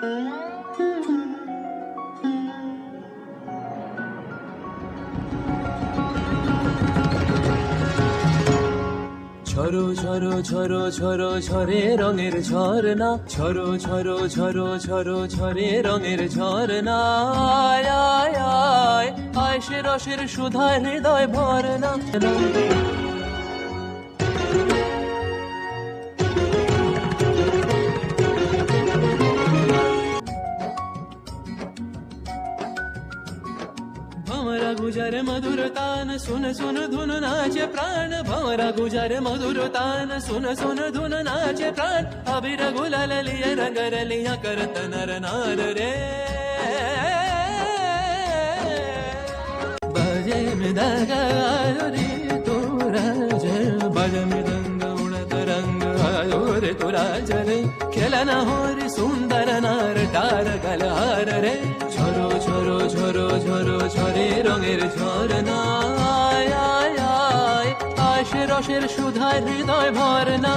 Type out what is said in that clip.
ঝরো ঝরো ঝরো ঝরো ঝরে রঙের ঝরনা, ঝরো ঝরো ঝরো ঝরো ঝরে রঙের ঝরনা। আয় আয় আয় আয় সে রসের সুধায় হৃদয় ভরনা। भंवरा गुजर मधुर तान सुन सुन धुन नाचे प्राण, भंवरा गुजर मधुर तान सुन सुन धुन नाचे प्राण। अबीर गुलाल लिया रंग रलिया करत नर नार रे। बजे मृदंग आयो रे तोरा जय, बजे मृदंग उड़त रंग आयो रे तोरा जय। खेलना हो रे सुंदर नार डार गलहार रे। ঝরো ঝরো ঝরো ঝরো ঝরে রঙের ঝরনা। আয় আয় আয় আয় সে রসের সুধায় হৃদয় ভরনা।